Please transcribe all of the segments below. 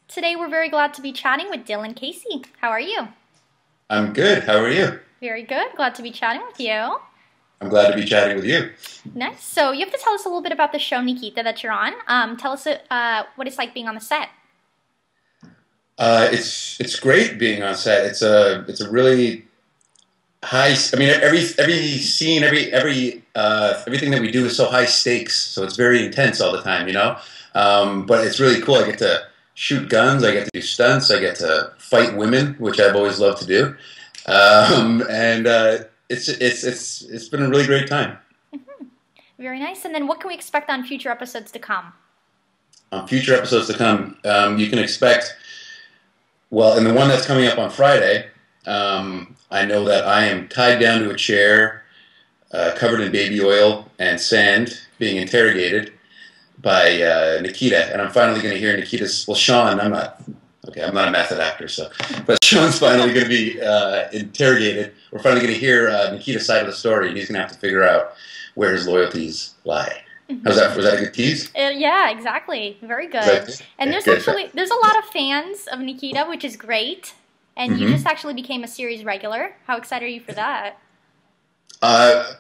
Today we're very glad to be chatting with Dillon Casey. How are you? I'm good. How are you? Very good. Glad to be chatting with you. I'm glad to be chatting with you. Nice. So you have to tell us a little bit about the show Nikita that you're on. Tell us what it's like being on the set. It's great being on set. It's a really high. I mean, every scene, everything that we do is so high stakes. So it's very intense all the time, you know. But it's really cool. I get to shoot guns. I get to do stunts. I get to fight women, which I've always loved to do. It's been a really great time. Mm-hmm. Very nice. And then what can we expect on future episodes to come? On future episodes to come, you can expect. Well, in the one that's coming up on Friday, I know that I am tied down to a chair, covered in baby oil and sand, being interrogated by Nikita, and I'm finally going to hear Nikita's. Well, Sean, I'm not a method actor, so, but Sean's finally going to be interrogated. We're finally going to hear Nikita's side of the story, and he's going to have to figure out where his loyalties lie. Mm-hmm. Was that a good tease? Yeah, exactly. Very good. And there's a lot of fans of Nikita, which is great. And you just actually became a series regular. How excited are you for that?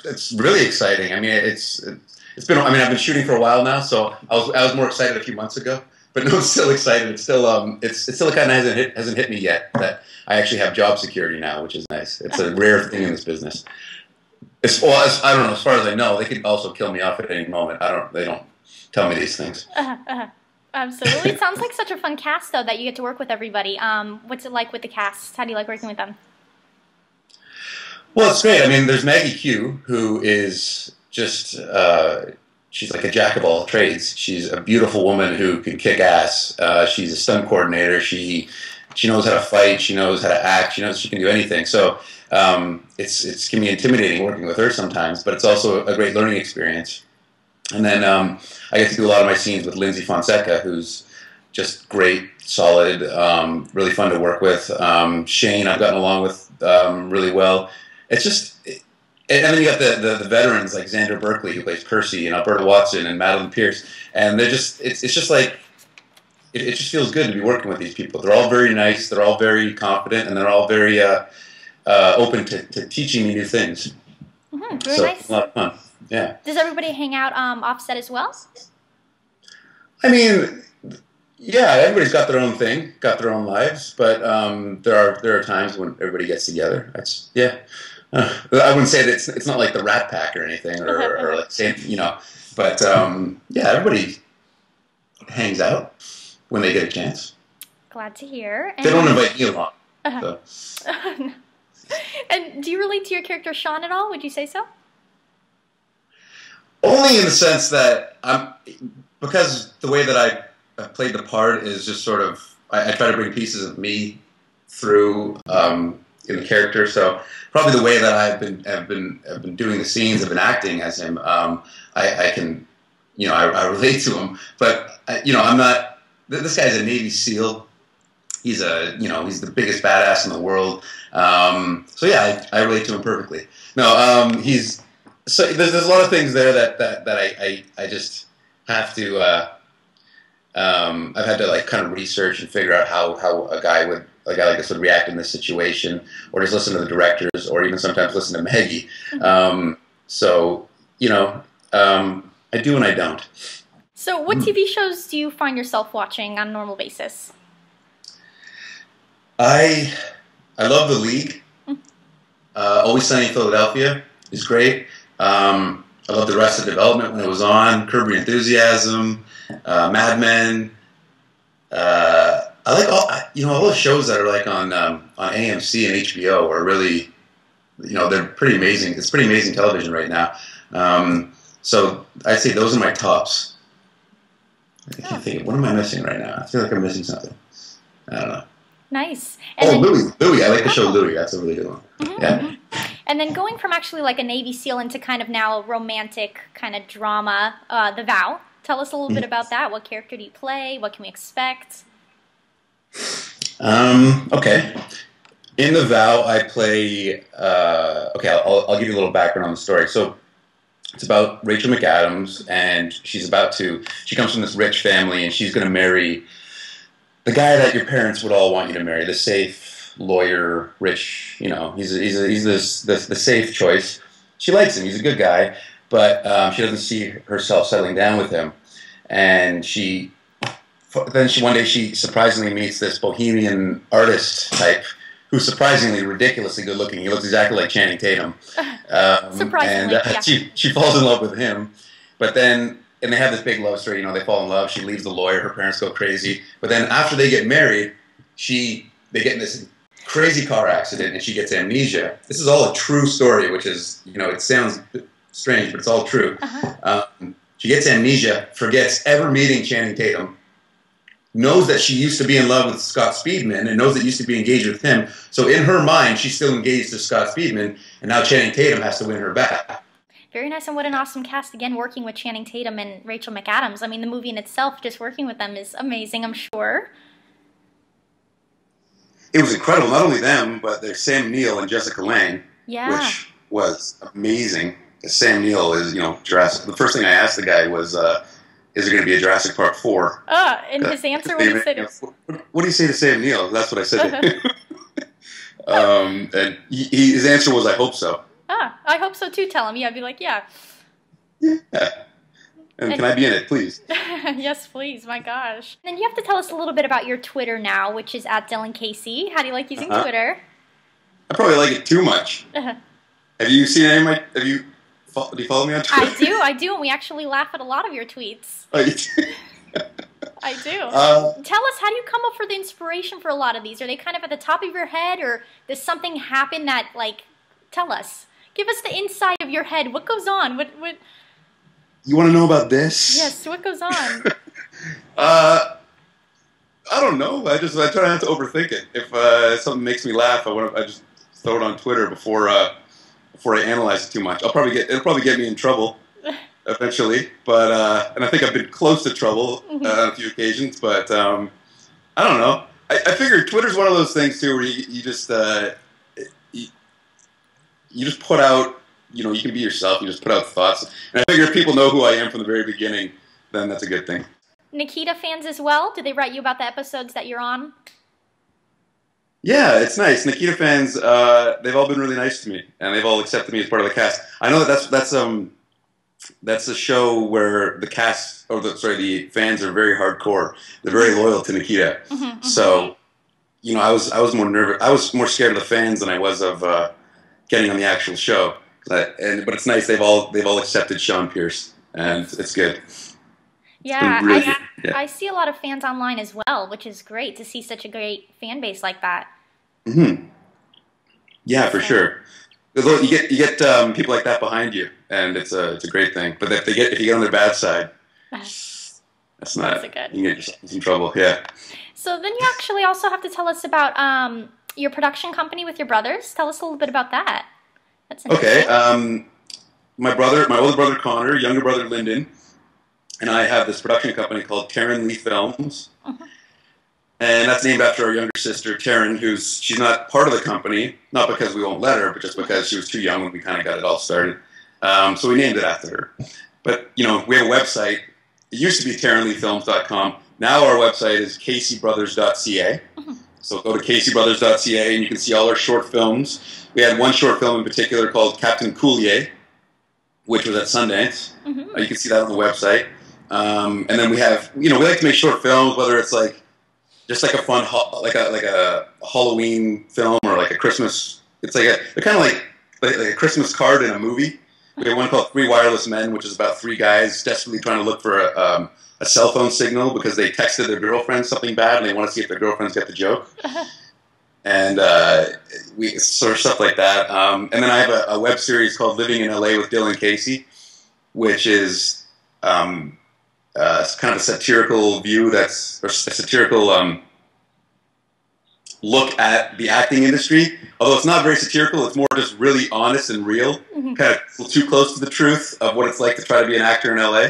It's really exciting. I mean, it's been. I mean, I've been shooting for a while now, so I was more excited a few months ago. But no, I'm still excited. It's still kind of hasn't hit me yet that I actually have job security now, which is nice. It's a rare thing in this business. I don't know. As far as I know, they could also kill me off at any moment. They don't tell me these things. Absolutely. It sounds like such a fun cast, though, that you get to work with everybody. What's it like with the cast? How do you like working with them? Well, it's great. I mean, there's Maggie Q, who is just she's like a jack of all trades. She's a beautiful woman who can kick ass. She's a stunt coordinator. She knows how to fight. She knows how to act. She knows she can do anything. So it can be intimidating working with her sometimes, but it's also a great learning experience. And then I get to do a lot of my scenes with Lindsay Fonseca, who's just great, solid, really fun to work with. Shane, I've gotten along with really well. It's just, and then you got the veterans like Xander Berkeley, who plays Percy, and Alberta Watson, and Madeline Pierce, and they're just, it's just like, it just feels good to be working with these people. They're all very nice, they're all very confident, and they're all very open to teaching me new things. Mm-hmm, very so nice. It's a lot of fun. Yeah. Does everybody hang out offset as well? I mean, yeah, everybody's got their own thing, got their own lives, but there are times when everybody gets together. I wouldn't say that it's not like the Rat Pack or anything, or like saying, you know, but yeah, everybody hangs out when they get a chance. Glad to hear. They don't invite me along. So. And do you relate to your character Sean at all? Would you say so? Only in the sense that because the way that I played the part is just sort of I try to bring pieces of me through in the character. So probably the way that I've been doing the scenes, I've been acting as him. I can, you know, I relate to him, but you know, I'm not. This guy's a Navy SEAL. He's he's the biggest badass in the world. So yeah, I relate to him perfectly. No, so there's a lot of things there that I just have to I've had to like kind of research and figure out how a guy like this would react in this situation, or just listen to the directors, or even sometimes listen to Maggie. So you know, I do and I don't. So what TV shows do you find yourself watching on a normal basis? I love The League. Always Sunny in Philadelphia is great. I love the Arrested Development when it was on. Curb Your Enthusiasm, Mad Men. I like all those shows that are like on AMC and HBO are really, you know, they're pretty amazing. It's pretty amazing television right now. So I'd say those are my tops. I can't think. What am I missing right now? I feel like I'm missing something. I don't know. Nice. And Louis. I like the show Louis. That's a really good one. Mm-hmm, yeah. Mm-hmm. And then going from actually like a Navy SEAL into kind of now a romantic kind of drama, The Vow. Tell us a little bit about that. What character do you play? What can we expect? Okay. In The Vow, I play. Okay, I'll give you a little background on the story. So it's about Rachel McAdams, and she comes from this rich family, and she's going to marry the guy that your parents would all want you to marry, the safe lawyer, rich, you know, he's the safe choice. She likes him. He's a good guy, but she doesn't see herself settling down with him. And one day she surprisingly meets this bohemian artist type who's surprisingly ridiculously good looking. He looks exactly like Channing Tatum. Surprisingly, and yeah. she falls in love with him, but then. And they have this big love story, you know, they fall in love, she leaves the lawyer, her parents go crazy. But then after they get married, they get in this crazy car accident and she gets amnesia. This is all a true story, which is, you know, it sounds strange, but it's all true. She gets amnesia, forgets ever meeting Channing Tatum, knows that she used to be in love with Scott Speedman and knows that used to be engaged with him. So in her mind, she's still engaged to Scott Speedman, and now Channing Tatum has to win her back. Very nice, and what an awesome cast, again, working with Channing Tatum and Rachel McAdams. I mean, the movie in itself, just working with them is amazing, I'm sure. It was incredible. Not only them, but there's Sam Neill and Jessica Lange, Yeah. which was amazing. Sam Neill is, you know, Jurassic. The first thing I asked the guy was, is there going to be a Jurassic Park 4? And his answer, what he said is... What do you say to Sam Neill? That's what I said to him. And his answer was, I hope so. I hope so too, tell him. Yeah, I'd be like, yeah. Yeah. And can I be in it, please? Yes, please. My gosh. And then you have to tell us a little bit about your Twitter now, which is at Dillon Casey. How do you like using Twitter? I probably like it too much. Have you seen any of my... do you follow me on Twitter? I do, and we actually laugh at a lot of your tweets. Oh, you do? I do. Tell us, how do you come up with the inspiration for a lot of these? Are they kind of at the top of your head, or does something happen that, like... Tell us. Give us the inside of your head. What goes on? What? You want to know about this? Yes. What goes on? I don't know. I try not to overthink it. If something makes me laugh, I just throw it on Twitter before I analyze it too much. It'll probably get me in trouble eventually. But and I think I've been close to trouble on a few occasions. But I don't know. I figure Twitter's one of those things too, where you just you just put out, you know, you can be yourself, you just put out thoughts. And I figure if people know who I am from the very beginning, then that's a good thing. Nikita fans as well? Do they write you about the episodes that you're on? Yeah, it's nice. Nikita fans, they've all been really nice to me, and they've all accepted me as part of the cast. I know that's a show where the cast, the fans are very hardcore. They're very loyal to Nikita. So, you know, I was more nervous. I was more scared of the fans than I was of getting on the actual show. But it's nice. They've all accepted Sean Pierce, and it's good. Yeah, really I see a lot of fans online as well, which is great to see such a great fan base like that. Yeah, for sure. You get people like that behind you, and it's a great thing. But if you get on their bad side, that's not. You get yourself in some trouble. Yeah. So then you actually also have to tell us about your production company with your brothers. Tell us a little bit about that. That's interesting. Okay. My older brother Connor, younger brother Lyndon, and I have this production company called Taryn Lee Films. And that's named after our younger sister, Taryn, she's not part of the company, not because we won't let her, but just because she was too young when we kind of got it all started. So we named it after her. But, you know, we have a website. It used to be TarynLeeFilms.com. Now our website is CaseyBrothers.ca. So go to CaseyBrothers.ca and you can see all our short films. We had one short film in particular called Captain Coulier, which was at Sundance. You can see that on the website. And then we have, you know, we like to make short films, whether it's like just like a fun, like a Halloween film or like a Christmas. It's like they're kind of like a Christmas card in a movie. We have one called Three Wireless Men, which is about three guys desperately trying to look for a cell phone signal because they texted their girlfriend something bad and they want to see if their girlfriends get the joke. And we sort of stuff like that. And then I have a web series called Living in LA with Dillon Casey, which is kind of a satirical a satirical look at the acting industry. Although it's not very satirical, it's more just really honest and real, kind of too close to the truth of what it's like to try to be an actor in LA.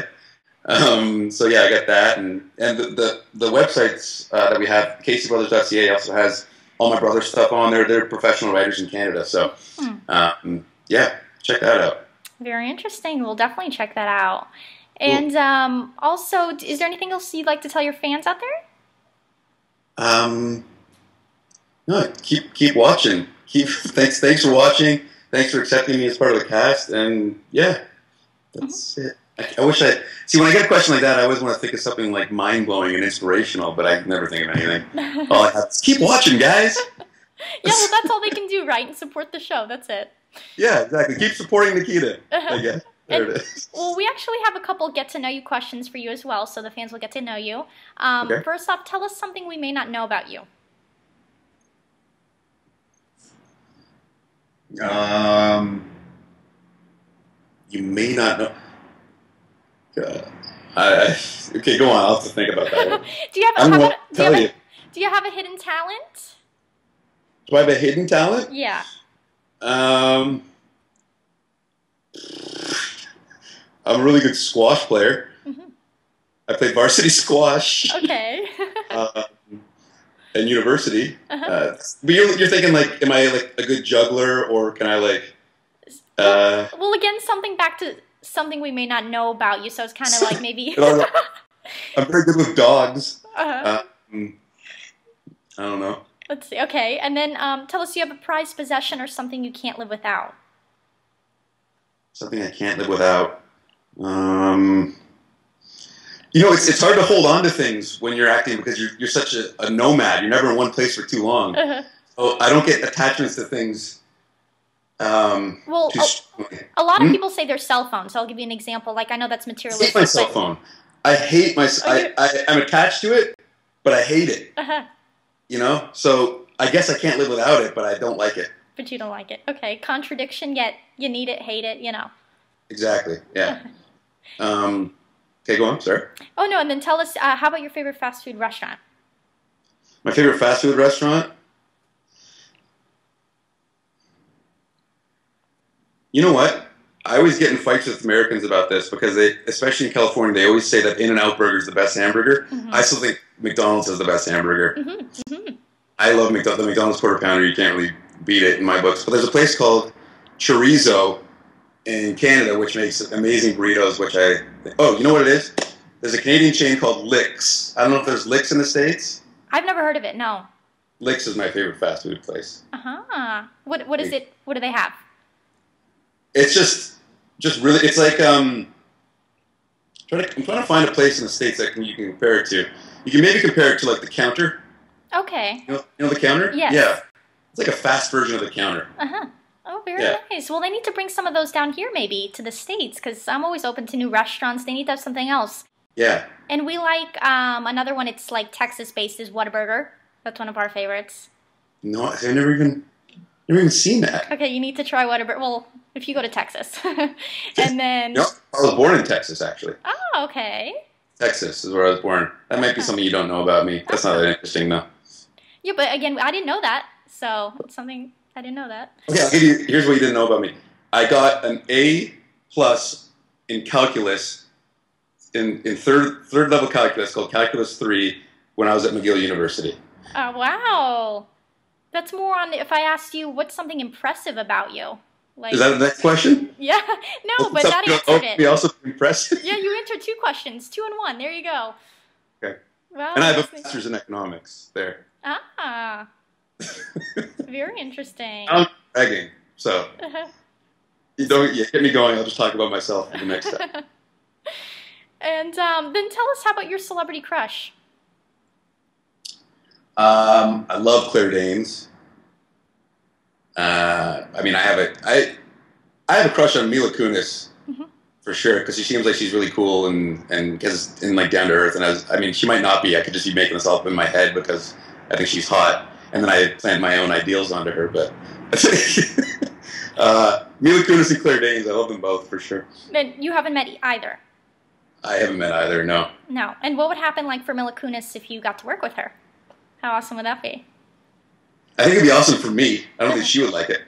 So yeah, I got that, and the websites that we have, CaseyBrothers.ca, also has all my brother's stuff on there. They're professional writers in Canada, so yeah, check that out. Very interesting. We'll definitely check that out. And also, is there anything else you'd like to tell your fans out there? No, keep watching. Thanks for watching. Thanks for accepting me as part of the cast. And yeah, that's it. I wish I see when I get a question like that. I always want to think of something like mind blowing and inspirational, but I never think of anything. All I have is keep watching, guys. Yeah, well, that's all they can do, right? And support the show. That's it. Yeah, exactly. Keep supporting Nikita. I guess. There it is. Well, we actually have a couple get-to-know-you questions for you as well, so the fans will get to know you. Okay. First off, tell us something we may not know about you. You may not know. Okay, go on. I'll have to think about that one. Do you have a hidden talent? Do I have a hidden talent? Yeah. I'm a really good squash player. Mm-hmm. I played varsity squash. Okay. In university. Uh-huh. But you're thinking like, am I like a good juggler, or can I like? Well, again, back to something we may not know about you, so it's kind of like maybe. I'm very good with dogs. Uh-huh. I don't know. Let's see. Okay, and then tell us, you have a prized possession or something you can't live without. Something I can't live without. You know, it's hard to hold on to things when you're acting because you're such a nomad. You're never in one place for too long. Uh-huh. So I don't get attachments to things. Well, a lot of people say their cell phone. So I'll give you an example. Like, I know that's materialistic. I hate my cell phone. I hate my. I'm attached to it, but I hate it. Uh-huh. You know, so I guess I can't live without it, but I don't like it. But you don't like it. Okay, contradiction. Yet you need it, hate it. You know. Exactly. Yeah. Okay, go on. Sorry. Oh no, and then tell us. How about your favorite fast food restaurant? My favorite fast food restaurant. You know what? I always get in fights with Americans about this because they, especially in California, they always say that In-N-Out Burger is the best hamburger. Mm-hmm. I still think McDonald's is the best hamburger. Mm-hmm. Mm-hmm. I love the McDonald's Quarter Pounder. You can't really beat it in my books. But there's a place called Chorizo in Canada which makes amazing burritos. Oh, you know what it is? There's a Canadian chain called Licks. I don't know if there's Licks in the States. I've never heard of it. No. Licks is my favorite fast food place. What is it? What do they have? It's just really. It's like I'm trying to find a place in the States that you can compare it to. You can maybe compare it to like the Counter. Okay. You know the Counter? Yes. Yeah. It's like a fast version of the Counter. Oh, very nice. Well, they need to bring some of those down here maybe to the States because I'm always open to new restaurants. They need to have something else. Yeah. And we like another one. It's like Texas-based is Whataburger. That's one of our favorites. No, I've never even seen that. Okay, you need to try Whataburger. Well, if you go to Texas. And then... No, I was born in Texas, actually. Oh, okay. Texas is where I was born. That might be something you don't know about me. That's not that interesting, though. Yeah, but again, I didn't know that. So, it's something... I didn't know that. Okay, I'll give you... Here's what you didn't know about me. I got an A+ in calculus, in third level calculus, called Calculus 3, when I was at McGill University. Oh, wow. That's more on if I asked you what's something impressive about you. Like, is that the next question? Yeah. No, but that answered it. Be also impressive? Yeah, you answered 2 questions. 2 in 1. There you go. Okay. Wow, and I have a master's in economics there. Ah. Very interesting. I'm bragging, so you get me going. I'll just talk about myself for the next time. And then tell us, how about your celebrity crush? I love Claire Danes. I mean, I have a crush on Mila Kunis for sure because she seems like she's really cool and like down to earth. And I mean, she might not be. I could just be making this up in my head because I think she's hot. And then I plant my own ideals onto her. But Mila Kunis and Claire Danes, I love them both for sure. And you haven't met either? I haven't met either, no. No. And what would happen like for Mila Kunis if you got to work with her? How awesome would that be? I think it'd be awesome for me. I don't think she would like it.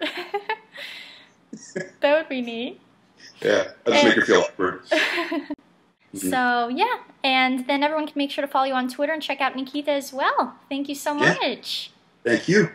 That would be neat. Yeah, I'll just make her feel awkward. So, yeah. And then everyone can make sure to follow you on Twitter and check out Nikita as well. Thank you so much. Thank you.